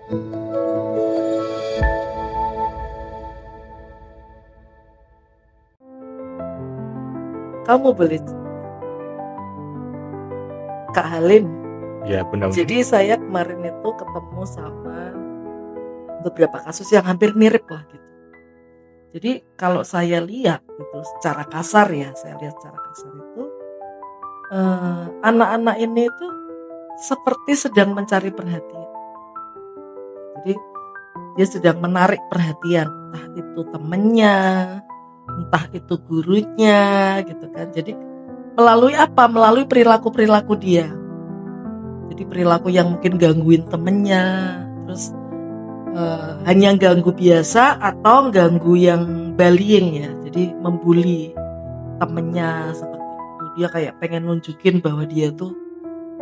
Kamu boleh, Kak Halim. Ya, benar. Jadi saya kemarin itu ketemu sama beberapa kasus yang hampir mirip lah gitu. Jadi kalau saya lihat itu secara kasar ya, itu anak-anak ini itu seperti sedang mencari perhatian. Jadi dia sedang menarik perhatian, entah itu temennya, entah itu gurunya gitu kan. Jadi melalui apa? Melalui perilaku dia. Jadi perilaku yang mungkin gangguin temennya, terus hanya ganggu biasa atau ganggu yang bullying ya. Jadi membuli temennya seperti itu. Dia kayak pengen nunjukin bahwa dia tuh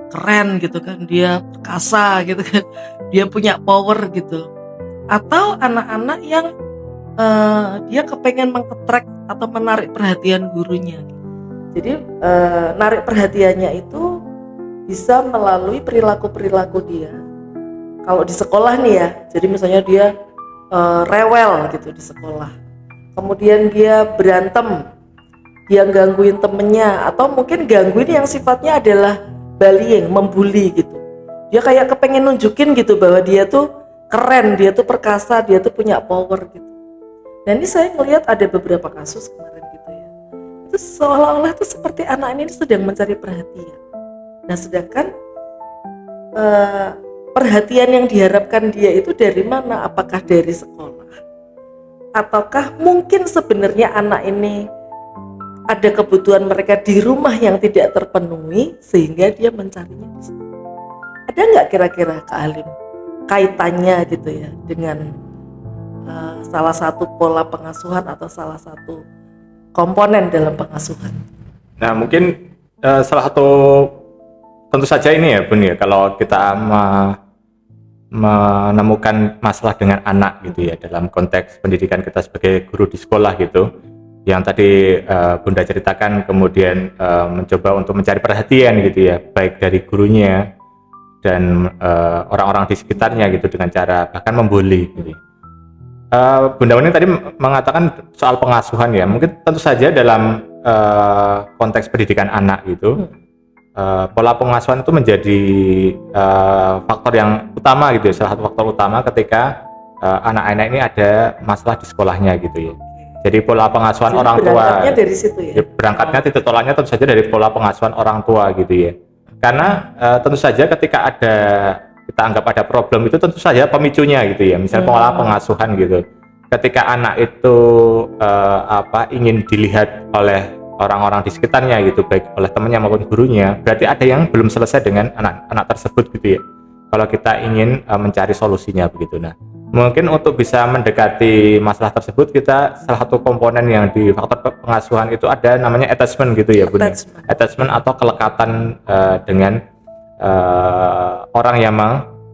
keren gitu kan, dia perkasa gitu kan, dia punya power gitu. Atau anak-anak yang dia kepengen meng-attract atau menarik perhatian gurunya. Jadi narik perhatiannya itu bisa melalui perilaku dia. Kalau di sekolah nih ya, jadi misalnya dia rewel gitu di sekolah, kemudian dia berantem, dia gangguin temennya, atau mungkin gangguin yang sifatnya adalah bullying, membuli gitu. Dia kayak kepengen nunjukin gitu bahwa dia tuh keren, dia tuh perkasa, dia tuh punya power gitu. Dan ini saya melihat ada beberapa kasus kemarin gitu ya, itu seolah-olah tuh seperti anak ini sedang mencari perhatian. Nah sedangkan perhatian yang diharapkan dia itu dari mana? Apakah dari sekolah? Ataukah mungkin sebenarnya anak ini ada kebutuhan mereka di rumah yang tidak terpenuhi sehingga dia mencarinya di sekolah? Ada nggak kira-kira Kak Halim kaitannya gitu ya dengan salah satu pola pengasuhan atau salah satu komponen dalam pengasuhan? Nah mungkin salah satu, tentu saja ini ya Bun ya, kalau kita menemukan masalah dengan anak gitu ya dalam konteks pendidikan kita sebagai guru di sekolah gitu, yang tadi Bunda ceritakan, kemudian mencoba untuk mencari perhatian gitu ya, baik dari gurunya dan orang-orang di sekitarnya gitu dengan cara bahkan membuli gitu. Bunda Wani tadi mengatakan soal pengasuhan ya, mungkin tentu saja dalam konteks pendidikan anak gitu, pola pengasuhan itu menjadi faktor yang utama gitu ya, salah satu faktor utama ketika anak-anak ini ada masalah di sekolahnya gitu ya. Jadi pola pengasuhan Jadi orang tua, berangkatnya dari situ ya? berangkatnya titik tolaknya tentu saja dari pola pengasuhan orang tua gitu ya. Karena tentu saja ketika kita anggap ada problem itu tentu saja pemicunya gitu ya, misalnya pola pengasuhan gitu. Ketika anak itu ingin dilihat oleh orang-orang di sekitarnya gitu, baik oleh temannya maupun gurunya, berarti ada yang belum selesai dengan anak tersebut gitu ya. Kalau kita ingin mencari solusinya begitu. Nah, mungkin untuk bisa mendekati masalah tersebut, kita salah satu komponen yang di faktor pengasuhan itu ada namanya attachment gitu ya Bun. Attachment atau kelekatan dengan orang yang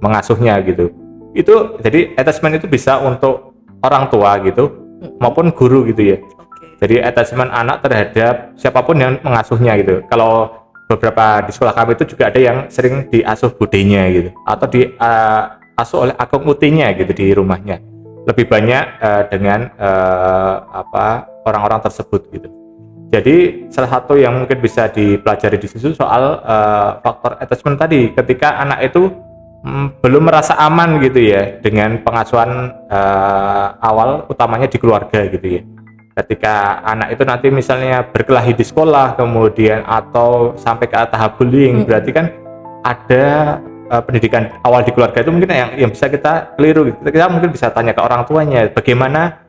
mengasuhnya gitu. Itu jadi attachment itu bisa untuk orang tua gitu maupun guru gitu ya. Jadi attachment anak terhadap siapapun yang mengasuhnya gitu. Kalau beberapa di sekolah kami itu juga ada yang sering diasuh budenya gitu, atau diasuh oleh akung utinya gitu di rumahnya. Lebih banyak dengan orang-orang tersebut gitu. Jadi salah satu yang mungkin bisa dipelajari di situ soal faktor attachment tadi, ketika anak itu belum merasa aman gitu ya dengan pengasuhan awal utamanya di keluarga gitu ya. Ketika anak itu nanti misalnya berkelahi di sekolah kemudian atau sampai ke tahap bullying, berarti kan ada pendidikan awal di keluarga itu mungkin yang bisa kita keliru gitu. Kita mungkin bisa tanya ke orang tuanya bagaimana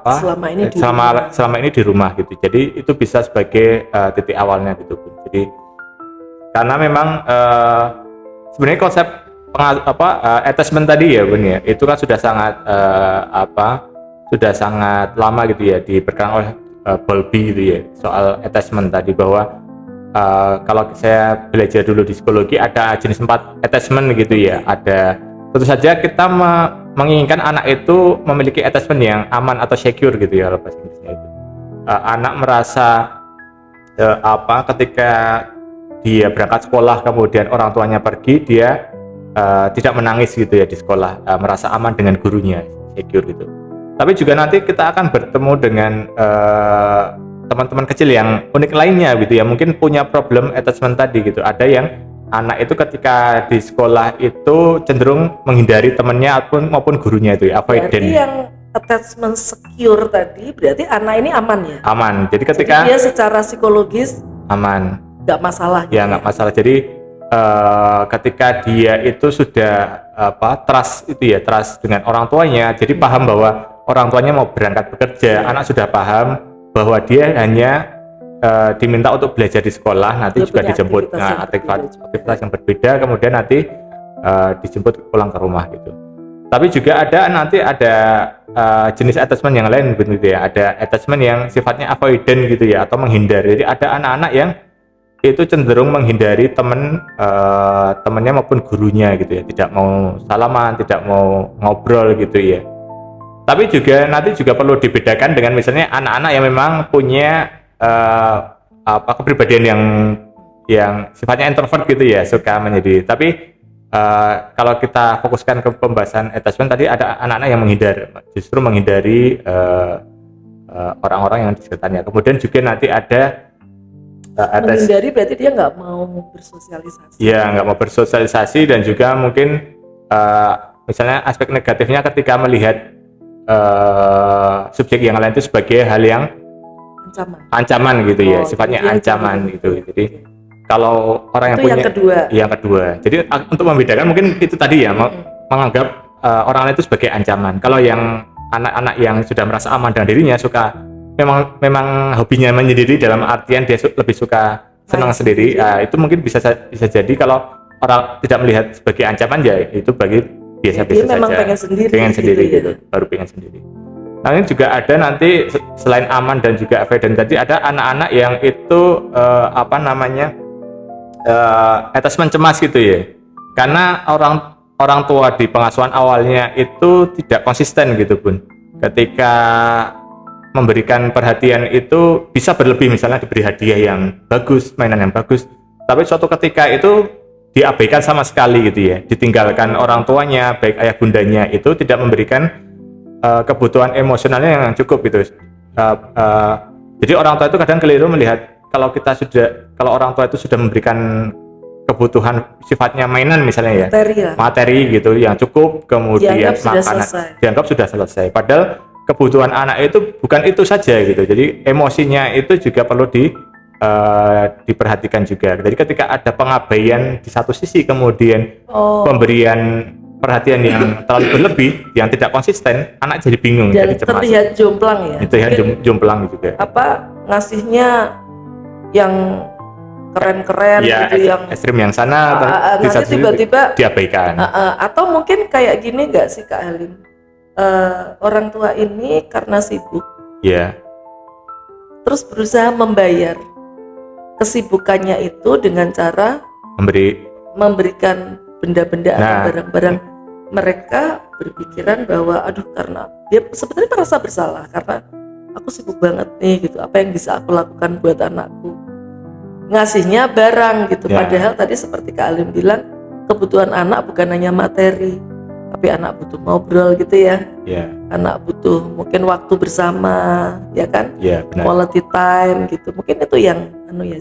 selama ini di rumah gitu. Jadi itu bisa sebagai titik awalnya gitu. Jadi karena memang sebenarnya konsep attachment tadi ya Bun ya, itu kan sudah sangat sudah sangat lama gitu ya diperkenalkan oleh Bowlby gitu ya, soal attachment tadi, bahwa kalau saya belajar dulu di psikologi ada jenis 4 attachment gitu ya. Ada, tentu saja kita menginginkan anak itu memiliki attachment yang aman atau secure gitu ya kalau bahasa Inggrisnya itu. Anak merasa ketika dia berangkat sekolah kemudian orang tuanya pergi, dia tidak menangis gitu ya di sekolah, merasa aman dengan gurunya, secure gitu. Tapi juga nanti kita akan bertemu dengan teman-teman kecil yang unik lainnya gitu ya, mungkin punya problem attachment tadi gitu. Ada yang anak itu ketika di sekolah itu cenderung menghindari temannya maupun gurunya itu ya, avoidant. Berarti yang attachment secure tadi berarti anak ini aman ya? Aman. Jadi ketika dia secara psikologis aman, nggak masalah. Ya nggak masalah. Jadi ketika dia itu sudah trust itu ya, trust dengan orang tuanya, jadi paham bahwa orang tuanya mau berangkat bekerja, anak sudah paham bahwa dia hanya diminta untuk belajar di sekolah, nanti dia juga dijemput aktivitas yang berbeda, kemudian nanti dijemput pulang ke rumah gitu. Tapi juga ada jenis attachment yang lain begitu ya, ada attachment yang sifatnya avoidant gitu ya, atau menghindar. Jadi ada anak-anak yang itu cenderung menghindari temannya maupun gurunya gitu ya, tidak mau salaman, tidak mau ngobrol gitu ya. Tapi juga nanti juga perlu dibedakan dengan misalnya anak-anak yang memang punya kepribadian yang sifatnya introvert gitu ya, suka menyendiri. Tapi kalau kita fokuskan ke pembahasan attachment tadi, ada anak-anak yang justru menghindari orang-orang yang di sekitarnya. Kemudian juga nanti ada menghindari berarti dia nggak mau bersosialisasi. Ya, nggak mau bersosialisasi, dan juga mungkin misalnya aspek negatifnya ketika melihat subjek yang lain itu sebagai hal yang ancaman gitu ya, sifatnya ancaman gitu. Jadi kalau orang yang punya yang kedua. Jadi untuk membedakan mungkin itu tadi ya, menganggap orang lain itu sebagai ancaman. Kalau yang anak-anak yang sudah merasa aman dengan dirinya, suka memang hobinya menyendiri, dalam artian dia lebih suka senang sendiri, itu mungkin bisa jadi kalau orang tidak melihat sebagai ancaman, ya itu bagi biasa-biasa saja. Memang pengen sendiri gitu. Baru pengen sendiri. Nah, ini juga ada nanti selain aman dan juga avoidant tadi, ada anak-anak yang itu attachment cemas gitu ya. Karena orang tua di pengasuhan awalnya itu tidak konsisten gitu Bun. Ketika memberikan perhatian itu bisa berlebih, misalnya diberi hadiah yang bagus, mainan yang bagus, tapi suatu ketika itu diabaikan sama sekali gitu ya, ditinggalkan orang tuanya, baik ayah bundanya, itu tidak memberikan kebutuhan emosionalnya yang cukup gitu. Jadi orang tua itu kadang keliru melihat kalau orang tua itu sudah memberikan kebutuhan sifatnya mainan misalnya ya, materi gitu yang cukup, kemudian makanan dianggap sudah selesai. Padahal kebutuhan anak itu bukan itu saja gitu. Jadi emosinya itu juga perlu diperhatikan juga. Jadi ketika ada pengabaian di satu sisi, kemudian pemberian perhatian yang terlalu berlebih, yang tidak konsisten, anak jadi bingung, dan jadi cemas. Terlihat jomplang ya. Terlihat jomplang juga. Ngasihnya yang keren-keren ya, gitu, yang ekstrim yang sana, nanti tiba-tiba diabaikan. Atau mungkin kayak gini nggak sih Kak Halim? Orang tua ini karena sibuk, terus berusaha membayar kesibukannya itu dengan cara memberikan benda-benda atau barang-barang. Mereka berpikiran bahwa karena dia sebenarnya merasa bersalah karena aku sibuk banget nih gitu, apa yang bisa aku lakukan buat anakku, ngasihnya barang gitu. Padahal tadi seperti Kak Alim bilang, kebutuhan anak bukan hanya materi, tapi anak butuh ngobrol gitu ya. Anak butuh mungkin waktu bersama, ya kan, quality time gitu. Mungkin itu yang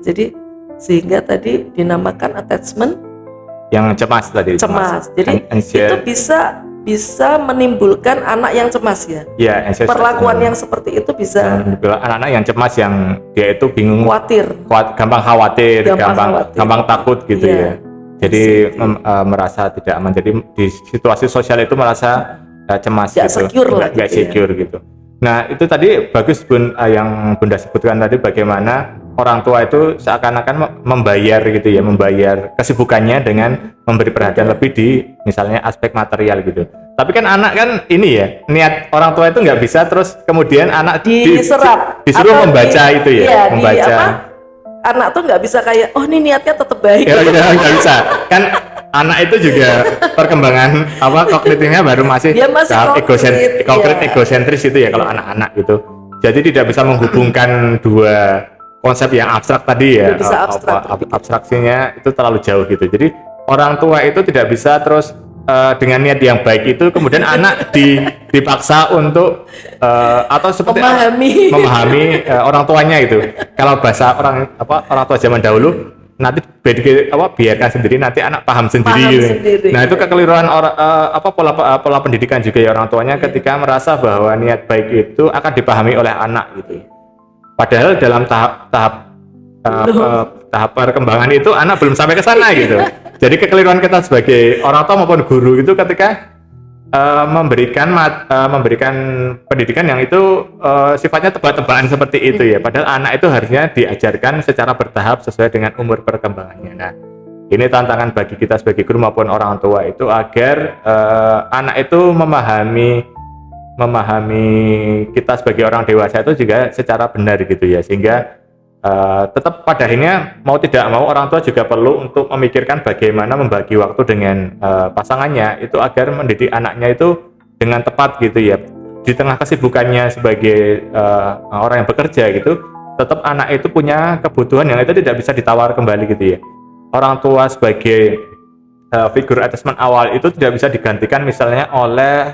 jadi sehingga tadi dinamakan attachment yang cemas tadi. Jadi itu bisa menimbulkan anak yang cemas ya. Perlakuan yang seperti itu bisa anak-anak yang cemas, yang dia itu bingung, gampang khawatir, gampang takut gitu ya. Jadi merasa tidak aman. Jadi di situasi sosial itu merasa cemas, gak secure gitu. Nah, itu tadi bagus Bun, yang Bunda sebutkan tadi, bagaimana orang tua itu seakan-akan membayar gitu ya, membayar kesibukannya dengan memberi perhatian lebih di misalnya aspek material gitu. Tapi kan anak kan ini ya, niat orang tua itu nggak bisa terus kemudian anak disuruh membaca itu ya, membaca. Anak tuh nggak bisa kayak, ini niatnya tetap baik. Nggak bisa. Kan anak itu juga perkembangan kognitifnya baru masih egosentris itu ya kalau anak-anak gitu. Jadi tidak bisa menghubungkan dua konsep yang abstrak tadi ya, abstraksinya itu terlalu jauh gitu. Jadi orang tua itu tidak bisa terus dengan niat yang baik itu kemudian anak dipaksa untuk atau seperti memahami orang tuanya itu. Kalau bahasa orang tua zaman dahulu, nanti biarkan sendiri, nanti anak paham sendiri gitu. Nah, itu kekeliruan pola pendidikan juga ya orang tuanya ketika merasa bahwa niat baik itu akan dipahami oleh anak gitu. Padahal dalam tahap perkembangan itu anak belum sampai ke sana gitu. Jadi kekeliruan kita sebagai orang tua maupun guru itu ketika memberikan pendidikan yang itu sifatnya tebak-tebakan seperti itu ya. Padahal anak itu harusnya diajarkan secara bertahap sesuai dengan umur perkembangannya. Nah, ini tantangan bagi kita sebagai guru maupun orang tua itu agar anak itu memahami kita sebagai orang dewasa itu juga secara benar gitu ya, sehingga tetap pada akhirnya mau tidak mau orang tua juga perlu untuk memikirkan bagaimana membagi waktu dengan pasangannya itu agar mendidik anaknya itu dengan tepat gitu ya. Di tengah kesibukannya sebagai orang yang bekerja gitu, tetap anak itu punya kebutuhan yang itu tidak bisa ditawar kembali gitu ya. Orang tua sebagai figur attachment awal itu tidak bisa digantikan misalnya oleh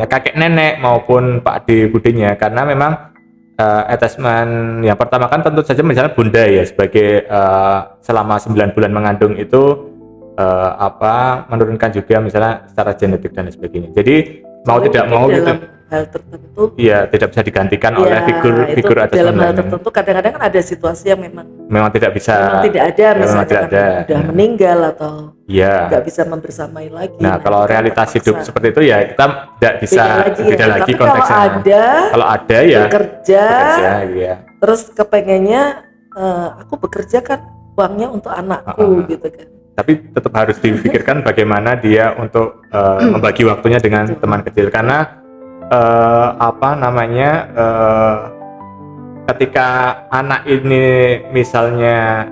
kakek nenek maupun pak ade budinya, karena memang attachment yang pertama kan tentu saja misalnya bunda ya sebagai selama 9 bulan mengandung itu menurunkan juga misalnya secara genetik dan sebagainya. Jadi mau tidak mau gitu hal tertentu iya tidak bisa digantikan oleh figur attachment dalam hal tertentu. Kadang-kadang kan ada situasi yang memang tidak bisa, tidak ada, misalnya tidak ada, udah meninggal atau nggak bisa membersamai lagi. Nah, kalau realitas hidup seperti itu ya kita tidak bisa beda lagi konteksnya. Kalau ada ya bekerja ya. Terus kepengennya aku bekerja kan uangnya untuk anakku gitu kan. Tapi tetap harus dipikirkan bagaimana dia untuk membagi waktunya dengan teman kecil, karena ketika anak ini misalnya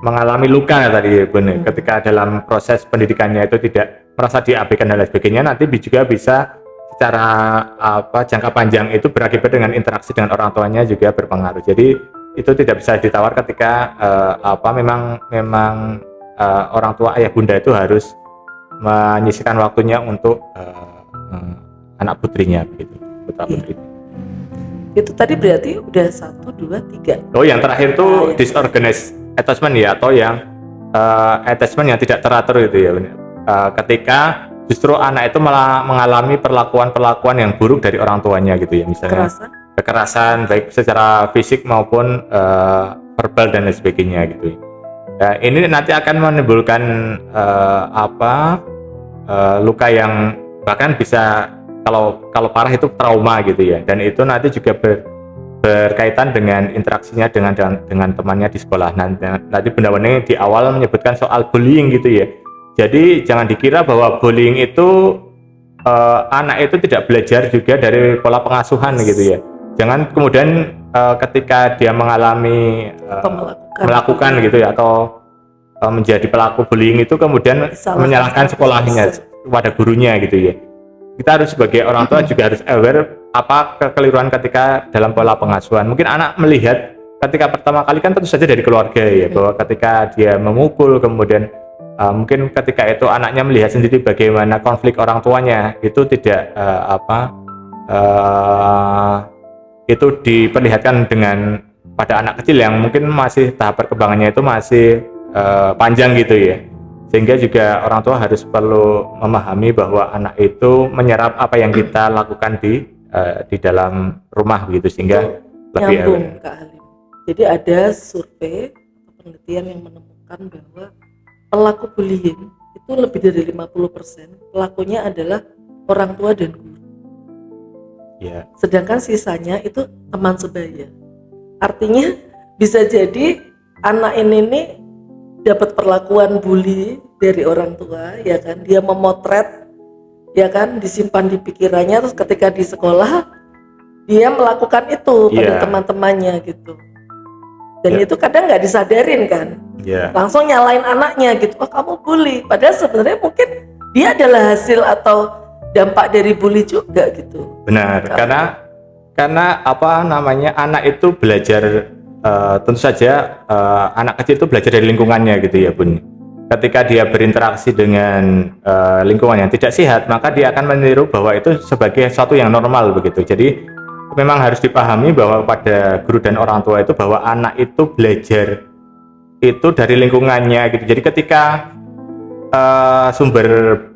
mengalami luka tadi benar, ketika dalam proses pendidikannya itu tidak merasa diabaikan dan lain sebagainya, nanti juga bisa secara jangka panjang itu berakibat dengan interaksi dengan orang tuanya juga berpengaruh. Jadi itu tidak bisa ditawar ketika memang orang tua ayah bunda itu harus menyisihkan waktunya untuk anak putrinya begitu, putra putri. Itu tadi berarti udah 1, 2, 3. Oh, yang terakhir tuh disorganized attachment ya, atau yang attachment yang tidak teratur itu ya. Ketika justru anak itu malah mengalami perlakuan yang buruk dari orang tuanya gitu ya, misalnya kekerasan baik secara fisik maupun verbal dan lain sebagainya gitu. Nah, ini nanti akan menimbulkan luka yang bahkan bisa kalau parah itu trauma gitu ya, dan itu nanti juga berkaitan dengan interaksinya dengan temannya di sekolah. Nanti Bunda Wening di awal menyebutkan soal bullying gitu ya. Jadi jangan dikira bahwa bullying itu anak itu tidak belajar juga dari pola pengasuhan gitu ya. Jangan kemudian ketika dia mengalami melakukan gitu ya, atau menjadi pelaku bullying itu kemudian menyalahkan sekolahnya kepada gurunya gitu ya. Kita harus sebagai orang tua juga harus aware apa kekeliruan ketika dalam pola pengasuhan. Mungkin anak melihat ketika pertama kali kan tentu saja dari keluarga ya, bahwa ketika dia memukul, kemudian mungkin ketika itu anaknya melihat sendiri bagaimana konflik orang tuanya, itu tidak itu diperlihatkan dengan pada anak kecil yang mungkin masih tahap perkembangannya itu masih panjang gitu ya. Sehingga juga orang tua harus perlu memahami bahwa anak itu menyerap apa yang kita lakukan di dalam rumah begitu, sehingga lebih nyambung Kak Halim. Jadi ada survei atau penelitian yang menemukan bahwa pelaku bullying itu lebih dari 50% pelakunya adalah orang tua dan guru. Ya. Sedangkan sisanya itu teman sebaya. Artinya bisa jadi anak ini nih dapat perlakuan bully dari orang tua, ya kan, dia memotret, ya kan, disimpan di pikirannya, terus ketika di sekolah dia melakukan itu pada teman-temannya gitu, dan itu kadang nggak disadarin kan, langsung nyalain anaknya gitu, oh kamu bully, padahal sebenarnya mungkin dia adalah hasil atau dampak dari bully juga gitu. Benar, karena anak itu belajar tentu saja anak kecil itu belajar dari lingkungannya gitu ya Bun. Ketika dia berinteraksi dengan lingkungan yang tidak sehat, maka dia akan meniru bahwa itu sebagai sesuatu yang normal begitu. Jadi memang harus dipahami bahwa pada guru dan orang tua itu bahwa anak itu belajar itu dari lingkungannya gitu. Jadi ketika sumber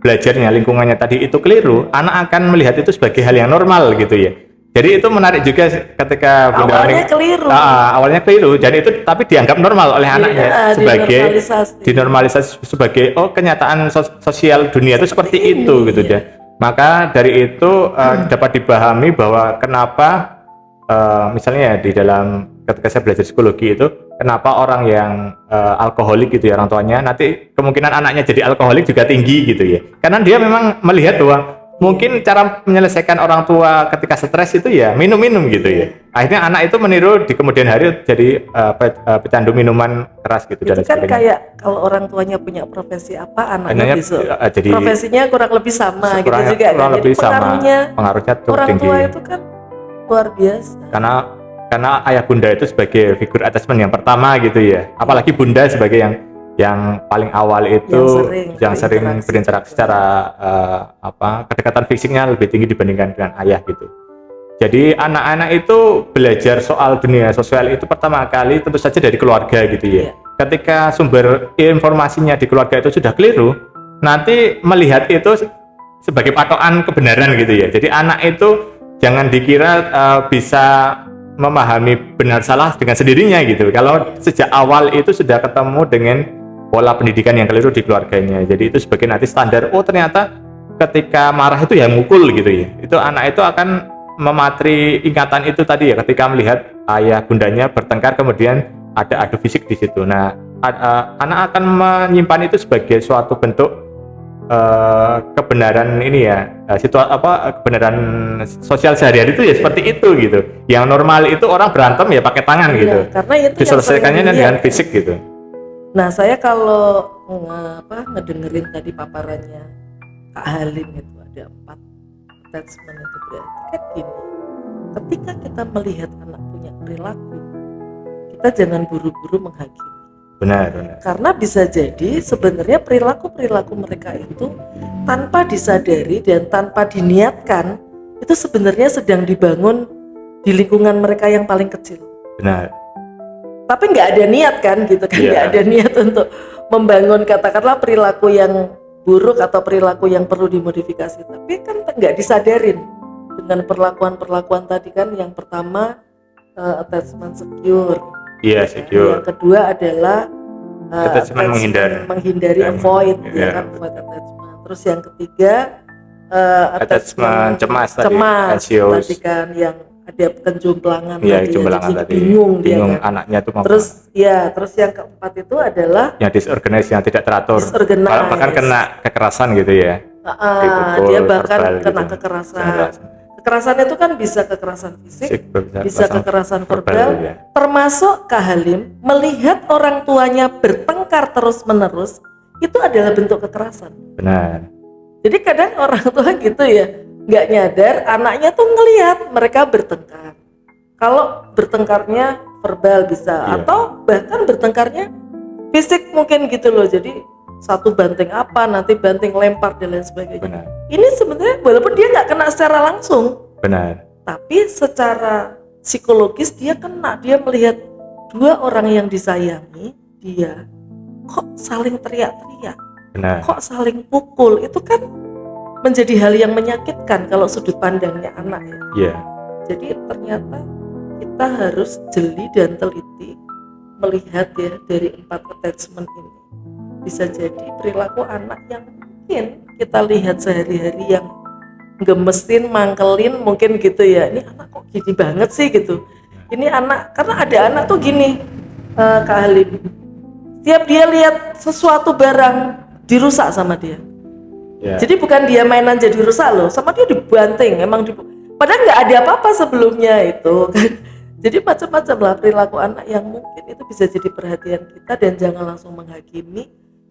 belajarnya, lingkungannya tadi itu keliru, anak akan melihat itu sebagai hal yang normal gitu ya. Jadi itu menarik juga ketika Bunda Awalnya keliru. Awalnya keliru, dan itu tapi dianggap normal oleh anaknya sebagai dinormalisasi sebagai kenyataan sosial dunia itu seperti itu gitu ya. Maka dari itu dapat dipahami bahwa kenapa misalnya di dalam ketika saya belajar psikologi itu, kenapa orang yang alkoholik gitu ya, orang tuanya nanti kemungkinan anaknya jadi alkoholik juga tinggi gitu ya, karena dia memang melihat bahwa mungkin cara menyelesaikan orang tua ketika stres itu ya minum-minum gitu ya. Akhirnya anak itu meniru di kemudian hari jadi pecandu minuman keras gitu. Itu kan kayak kalau orang tuanya punya profesi apa, anaknya besok jadi profesinya kurang lebih sama gitu juga kan. Kurang lebih sama. Pengaruhnya tuh orang tinggi. Tua itu kan luar biasa. Karena ayah bunda itu sebagai figur attachment yang pertama gitu ya. Apalagi bunda sebagai yang paling awal itu yang sering berinteraksi secara kedekatan fisiknya lebih tinggi dibandingkan dengan ayah gitu. Jadi anak-anak itu belajar soal dunia sosial itu pertama kali tentu saja dari keluarga gitu ya. Ketika sumber informasinya di keluarga itu sudah keliru, nanti melihat itu sebagai patokan kebenaran gitu ya. Jadi anak itu jangan dikira bisa memahami benar salah dengan sendirinya gitu. Kalau sejak awal itu sudah ketemu dengan pola pendidikan yang keliru di keluarganya, jadi itu sebagai nanti standar. Ternyata ketika marah itu ya mukul gitu ya. Itu anak itu akan mematri ingatan itu tadi ya, ketika melihat ayah bundanya bertengkar kemudian ada adu fisik di situ. Nah, anak akan menyimpan itu sebagai suatu bentuk kebenaran ini ya, kebenaran sosial sehari-hari itu ya seperti itu gitu. Yang normal itu orang berantem ya pakai tangan gitu. Karena itu diselesaikannya dengan fisik gitu. Nah, saya kalau ngedengerin tadi paparannya Kak Halim itu ada 4 attachment itu, berarti kan gini, ketika kita melihat anak punya perilaku, kita jangan buru-buru menghakimi. Benar. Karena bisa jadi sebenarnya perilaku mereka itu tanpa disadari dan tanpa diniatkan itu sebenarnya sedang dibangun di lingkungan mereka yang paling kecil. Benar. Tapi nggak ada niat kan gitu kan, nggak ada niat untuk membangun katakanlah perilaku yang buruk atau perilaku yang perlu dimodifikasi, tapi kan nggak disadarin dengan perlakuan tadi kan. Yang pertama attachment secure. Iya, secure. Yang kedua adalah attachment menghindari avoid ya kan, avoid attachment. Terus yang ketiga attachment cemas tadi kan, yang ada kejomplangan tadi, bingung dia kan. Anaknya tuh terus yang keempat itu adalah yang disorganize, yang tidak teratur, bahkan kena kekerasan gitu ya. Dia bahkan kena kekerasan itu kan bisa kekerasan fisik, bisa kekerasan verbal ya. Termasuk Kak Halim melihat orang tuanya bertengkar terus menerus, itu adalah bentuk kekerasan. Benar. Jadi kadang orang tua gitu ya, nggak nyadar anaknya tuh ngelihat mereka bertengkar. Kalau bertengkarnya verbal bisa, atau bahkan bertengkarnya fisik mungkin gitu loh. Jadi satu banting apa, nanti banting lempar dan lain sebagainya. Benar. Ini sebenarnya walaupun dia nggak kena secara langsung, benar, tapi secara psikologis dia kena. Dia melihat 2 orang yang disayangi dia kok saling teriak-teriak, kok saling pukul. Itu kan menjadi hal yang menyakitkan kalau sudut pandangnya anak ya. Yeah. Jadi ternyata kita harus jeli dan teliti melihat ya dari 4 attachment ini. Bisa jadi perilaku anak yang mungkin kita lihat sehari-hari yang gemesin, mangkelin mungkin gitu ya. Ini anak kok gini banget sih gitu. Ini anak, karena ada anak tuh gini Kak Halim, tiap dia lihat sesuatu barang dirusak sama dia. Jadi bukan dia mainan jadi rusak loh, sama dia dibanting, padahal nggak ada apa-apa sebelumnya itu kan. Jadi macam-macam lah perilaku anak yang mungkin itu bisa jadi perhatian kita, dan jangan langsung menghakimi,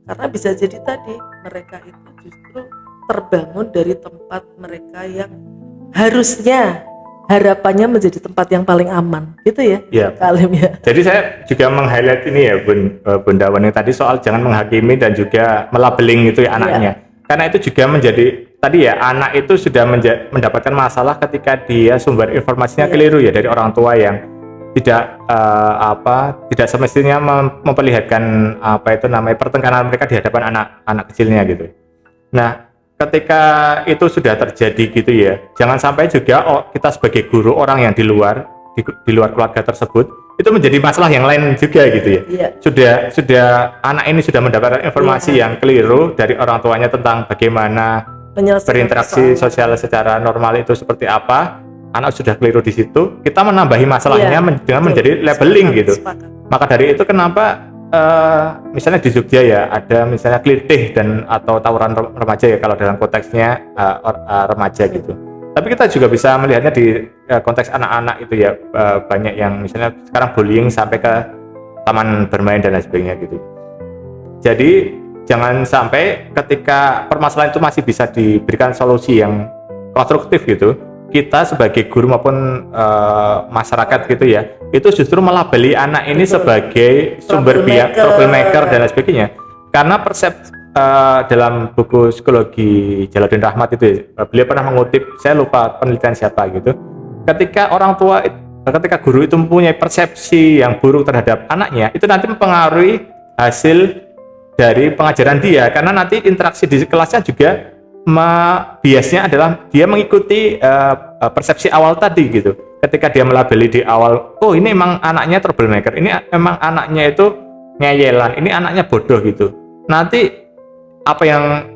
karena bisa jadi tadi mereka itu justru terbangun dari tempat mereka yang harusnya harapannya menjadi tempat yang paling aman, gitu ya, Ya. Kak Alim ya. Jadi saya juga meng-highlight ini ya Bunda Wani tadi soal jangan menghakimi dan juga melabeling itu ya anaknya. Karena itu juga menjadi tadi ya, anak itu sudah mendapatkan masalah ketika dia sumber informasinya keliru ya dari orang tua yang tidak semestinya memperlihatkan pertengkaran mereka di hadapan anak kecilnya gitu. Nah, ketika itu sudah terjadi gitu ya, jangan sampai juga kita sebagai guru, orang yang di luar keluarga tersebut itu menjadi masalah yang lain juga gitu ya. Sudah anak ini sudah mendapatkan informasi yang keliru dari orang tuanya tentang bagaimana berinteraksi sosial secara normal itu seperti apa. Anak sudah keliru di situ, kita menambahi masalahnya dengan menjadi labeling gitu. Maka dari itu kenapa misalnya di Jogja ya ada misalnya klitih atau tawuran remaja ya kalau dalam konteksnya remaja gitu. Tapi kita juga bisa melihatnya di konteks anak-anak itu ya, banyak yang misalnya sekarang bullying sampai ke taman bermain dan lain sebagainya gitu. Jadi jangan sampai ketika permasalahan itu masih bisa diberikan solusi yang konstruktif gitu, kita sebagai guru maupun masyarakat gitu ya, itu justru melabeli anak ini sebagai sumber biang troublemaker dan lain sebagainya. Karena dalam buku psikologi Jalaluddin Rahmat itu ya, beliau pernah mengutip, saya lupa penelitian siapa gitu, ketika guru itu mempunyai persepsi yang buruk terhadap anaknya, itu nanti mempengaruhi hasil dari pengajaran dia, karena nanti interaksi di kelasnya juga biasnya adalah dia mengikuti persepsi awal tadi gitu. Ketika dia melabeli di awal, oh ini emang anaknya troublemaker, ini emang anaknya itu ngeyelan, ini anaknya bodoh gitu. Nanti apa yang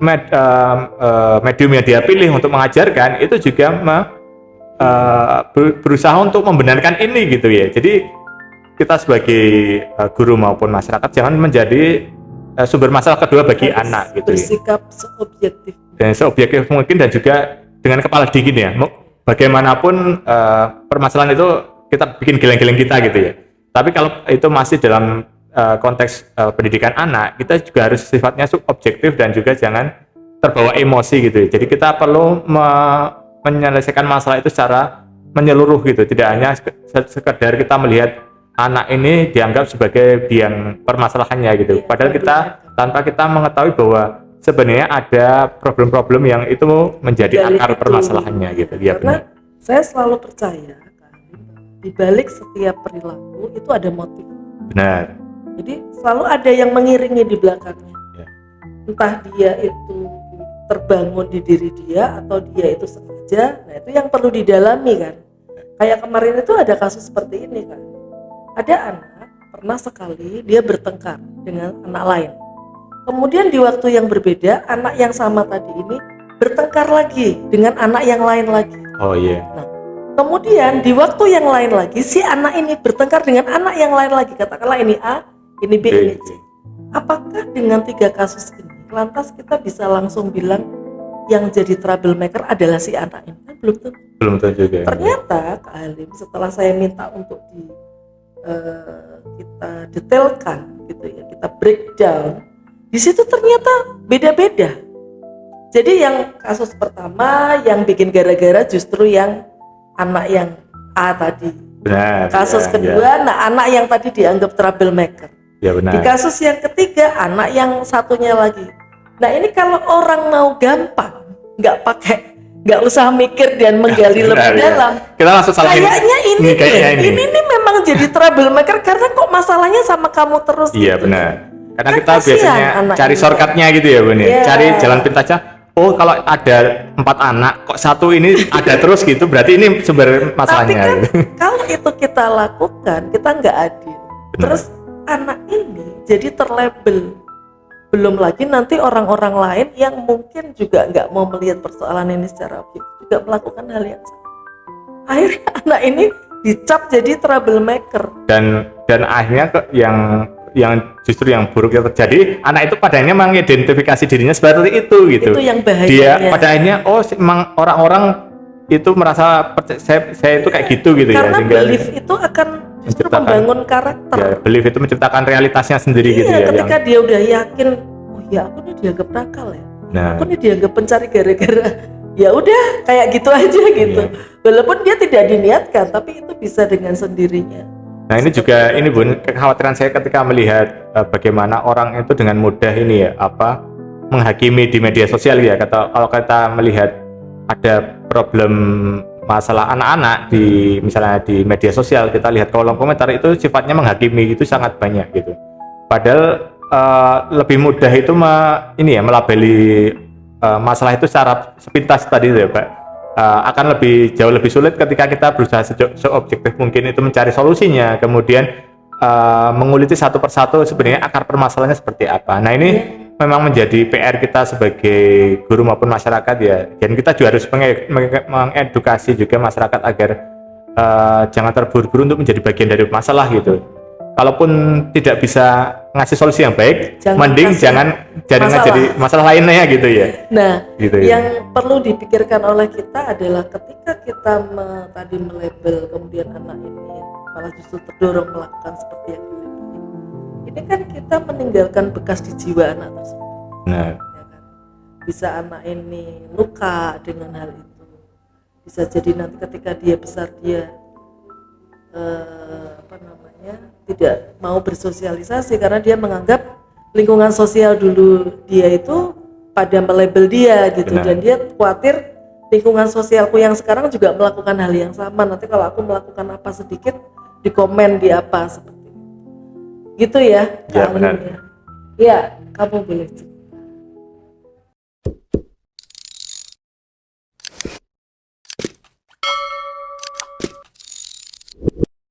medium yang dia pilih untuk mengajarkan itu juga berusaha untuk membenarkan ini gitu ya. Jadi kita sebagai guru maupun masyarakat jangan menjadi sumber masalah kedua bagi anak gitu bersikap seobjektif dan seobjektif mungkin, dan juga dengan kepala dingin ya. Bagaimanapun permasalahan itu kita bikin geleng-geleng kita gitu ya. Tapi kalau itu masih dalam konteks pendidikan anak, kita juga harus sifatnya objektif dan juga jangan terbawa emosi gitu. Jadi kita perlu menyelesaikan masalah itu secara menyeluruh gitu. Tidak hanya sekedar kita melihat anak ini dianggap sebagai biang permasalahannya gitu. Padahal tanpa kita mengetahui bahwa sebenarnya ada problem-problem yang itu menjadi akar permasalahannya gitu. Ya, karena saya selalu percaya di balik setiap perilaku itu ada motif. Benar. Jadi selalu ada yang mengiringi di belakangnya. Entah dia itu terbangun di diri dia atau dia itu sengaja. Nah itu yang perlu didalami kan. Kayak kemarin itu ada kasus seperti ini kan. Ada anak pernah sekali dia bertengkar dengan anak lain. Kemudian di waktu yang berbeda, anak yang sama tadi ini bertengkar lagi dengan anak yang lain lagi. Oh iya. Nah, kemudian di waktu yang lain lagi, si anak ini bertengkar dengan anak yang lain lagi. Katakanlah ini A, ini B, ini C. Apakah dengan 3 kasus ini, lantas kita bisa langsung bilang yang jadi troublemaker adalah si anak ini? Kan belum tentu. Belum tentu juga. Ternyata Kak Halim, setelah saya minta untuk kita detailkan gitu ya, kita breakdown, di situ ternyata beda-beda. Jadi yang kasus pertama yang bikin gara-gara justru yang anak yang A tadi. Benar. Kasus kedua, nah anak yang tadi dianggap troublemaker. Ya benar. Di kasus yang ketiga, anak yang satunya lagi. Nah ini kalau orang mau gampang, nggak usah mikir dan menggali lebih dalam. Kita langsung salahin. Kayaknya ini memang jadi troublemaker karena kok masalahnya sama kamu terus. Iya gitu. Benar. Karena Kan kita biasanya cari shortcutnya gitu ya Bun ya. Cari jalan pintas aja. Oh kalau ada 4 anak kok satu ini ada terus gitu, berarti ini sumber masalahnya. Tapi kan kalau itu kita lakukan, kita nggak adil. Benar. Terus anak ini jadi terlabel. Belum lagi nanti orang-orang lain yang mungkin juga nggak mau melihat persoalan ini secara objektif juga melakukan hal yang sama. Akhirnya anak ini dicap jadi troublemaker. Dan akhirnya yang justru yang buruk yang terjadi, anak itu pada akhirnya mengidentifikasi dirinya seperti itu gitu. Itu yang bahayanya. Dia pada akhirnya emang orang-orang itu merasa saya itu kayak gitu gitu. Karena ya. belief itu akan justru membangun karakter. Ya, belief itu menciptakan realitasnya sendiri gitu ya. Ketika dia udah yakin, oh ya aku nih dianggap nakal ya. Nah. Aku nih dianggap pencari gara-gara ya udah kayak gitu aja gitu. Iya. Walaupun dia tidak diniatkan, tapi itu bisa dengan sendirinya. Nah ini juga ini Bun, kekhawatiran saya ketika melihat bagaimana orang itu dengan mudah ini ya menghakimi di media sosial ya. Kalau kita melihat ada problem masalah anak-anak di misalnya di media sosial, kita lihat kolom komentar itu sifatnya menghakimi itu sangat banyak gitu. Padahal lebih mudah itu melabeli masalah itu secara sepintas tadi ya Pak. Akan jauh lebih sulit ketika kita berusaha seobjektif mungkin itu mencari solusinya, kemudian menguliti satu persatu sebenarnya akar permasalahannya seperti apa. Nah ini memang menjadi PR kita sebagai guru maupun masyarakat ya, dan kita juga harus mengedukasi juga masyarakat agar jangan terburu-buru untuk menjadi bagian dari masalah gitu. Kalaupun tidak bisa ngasih solusi yang baik, mending jangan jadi masalah lainnya gitu ya. Nah, gitu yang perlu dipikirkan oleh kita adalah ketika kita tadi melabel, kemudian anak ini malah justru terdorong melakukan seperti yang dilabeli. Ini kan kita meninggalkan bekas di jiwa anak tersebut. Nah, Ya kan? Bisa anak ini luka dengan hal itu. Bisa jadi nanti ketika dia besar dia tidak mau bersosialisasi karena dia menganggap lingkungan sosial dulu dia itu pada melabel dia gitu. Benar. Dan dia khawatir lingkungan sosialku yang sekarang juga melakukan hal yang sama, nanti kalau aku melakukan apa sedikit di komen di apa seperti itu gitu ya. Ya benar ya kamu boleh